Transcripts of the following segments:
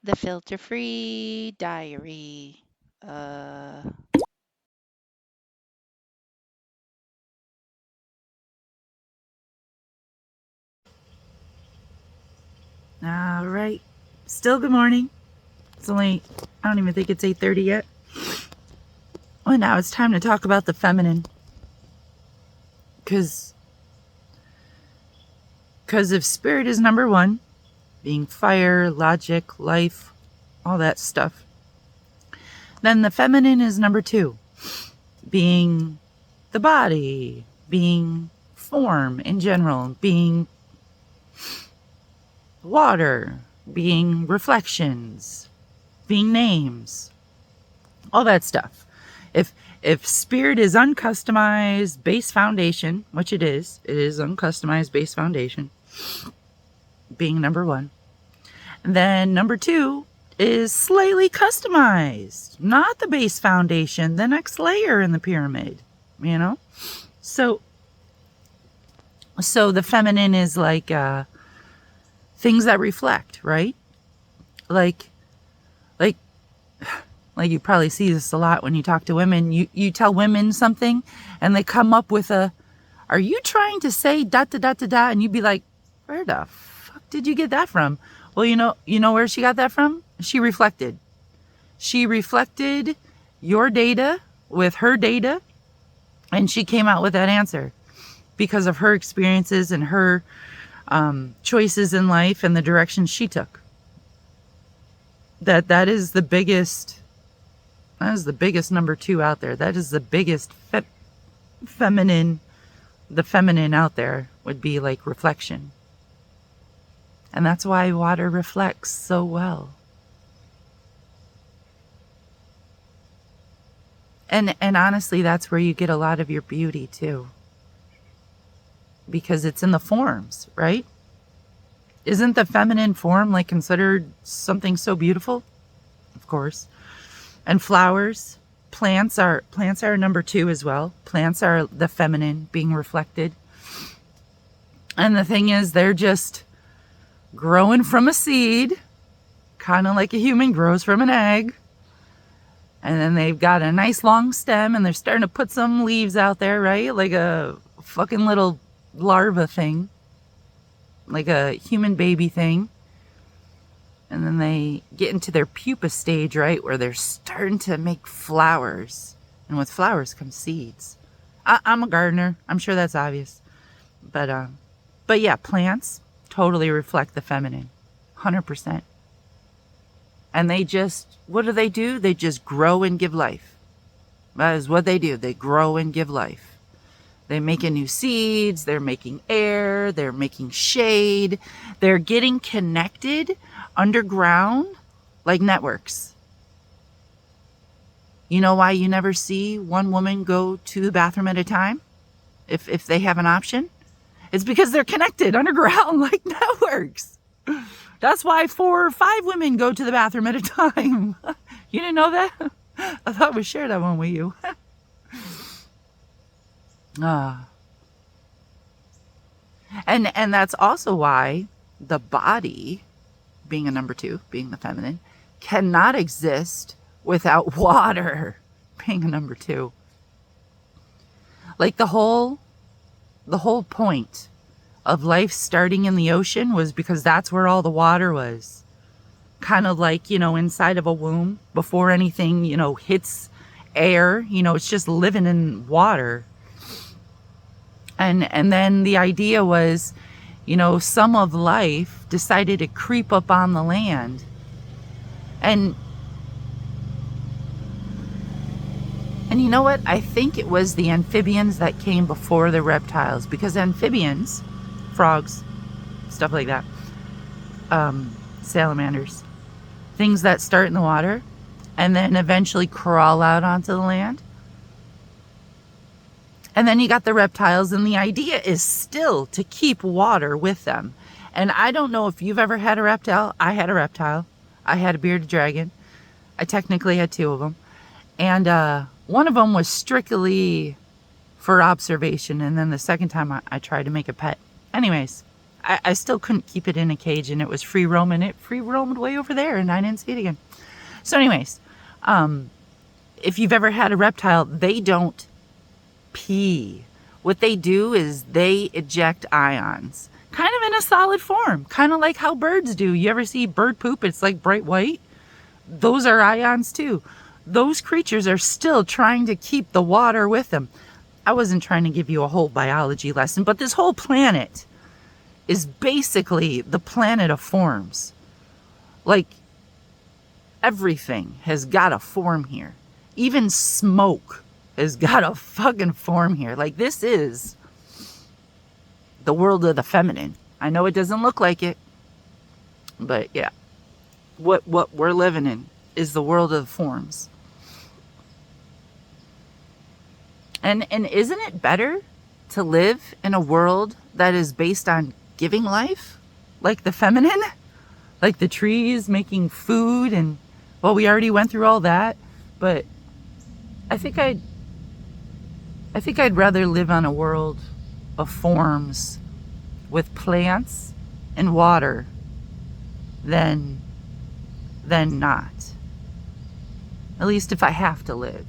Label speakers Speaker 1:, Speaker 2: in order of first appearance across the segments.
Speaker 1: The filter-free diary. Uh,
Speaker 2: All right. Still good morning. It's only, I don't even think it's 8:30 yet. Well, now it's time to talk about the feminine. Because if spirit is number one, being fire, logic, life, all that stuff, then the feminine is number two, being the body, being form in general, being water, being reflections, being names, all that stuff. If spirit is uncustomized base foundation, which it is uncustomized base foundation, being number one. Then number two is slightly customized, not the base foundation, the next layer in the pyramid, you know? So the feminine is like things that reflect, right? Like you probably see this a lot when you talk to women. You tell women something and they come up with are you trying to say da da da da da? And you'd be like, where the fuck did you get that from? Well, you know where she got that from? She reflected. She reflected your data with her data, and she came out with that answer because of her experiences and her choices in life and the direction she took. That is the biggest number two out there. That is the biggest feminine. The feminine out there would be like reflection. And that's why water reflects so well. And honestly, that's where you get a lot of your beauty too. Because it's in the forms, right? Isn't the feminine form like considered something so beautiful? Of course. And flowers, plants are number two as well. Plants are the feminine being reflected. And the thing is, they're just growing from a seed, kind of like a human grows from an egg. And then they've got a nice long stem and they're starting to put some leaves out there, right? Like a fucking little larva thing, like a human baby thing. And then they get into their pupa stage, right? Where they're starting to make flowers. And with flowers come seeds. I'm a gardener. I'm sure that's obvious. But yeah, plants totally reflect the feminine. 100%. And they just, what do? They just grow and give life. That is what they do. They grow and give life. They're making new seeds. They're making air. They're making shade. They're getting connected underground like networks. You know why you never see one woman go to the bathroom at a time? If they have an option? It's because they're connected underground like networks. That's why 4 or 5 women go to the bathroom at a time. You didn't know that? I thought we'd share that one with you. And that's also why the body, being a number two, being the feminine, cannot exist without water, being a number two. Like the whole point of life starting in the ocean was because that's where all the water was. Kind of like, inside of a womb before anything, hits air, it's just living in water. And then the idea was, some of life decided to creep up on the land. And you know what? I think it was the amphibians that came before the reptiles, because amphibians, frogs, stuff like that, salamanders, things that start in the water and then eventually crawl out onto the land. And then you got the reptiles, and the idea is still to keep water with them. And I don't know if you've ever had a reptile. I had a reptile. I had a bearded dragon. I technically had 2 of them. And one of them was strictly for observation. And then the second time I tried to make a pet. Anyways, I still couldn't keep it in a cage, and it was free roaming. It free roamed way over there, and I didn't see it again. So, anyways, if you've ever had a reptile, they don't pee. What they do is they eject ions, kind of in a solid form, kind of like how birds do. You ever see bird poop? It's like bright white. Those are ions too. Those creatures are still trying to keep the water with them. I wasn't trying to give you a whole biology lesson, but this whole planet is basically the planet of forms. Like, everything has got a form here. Even smoke has got a fucking form here. Like, this is the world of the feminine. I know it doesn't look like it, but yeah. What we're living in is the world of the forms. And isn't it better to live in a world that is based on giving life? Like the feminine? Like the trees making food, and well, we already went through all that, but I think I'd rather live on a world of forms with plants and water than not. At least if I have to live,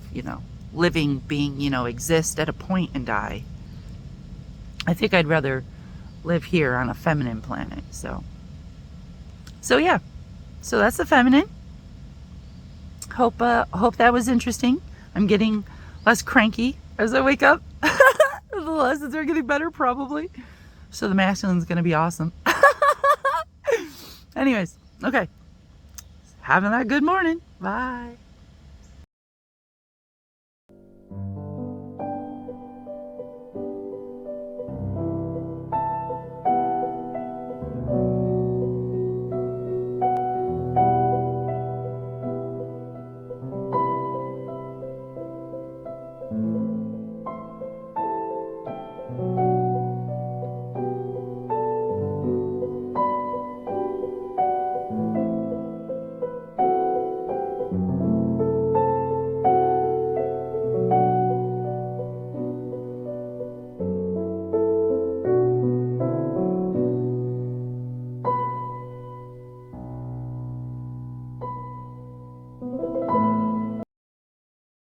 Speaker 2: living, being, exist at a point and die. I think I'd rather live here on a feminine planet. So yeah. So that's the feminine. Hope that was interesting. I'm getting less cranky as I wake up. The lessons are getting better, probably. So the masculine's going to be awesome. Anyways, okay. Having that good morning. Bye.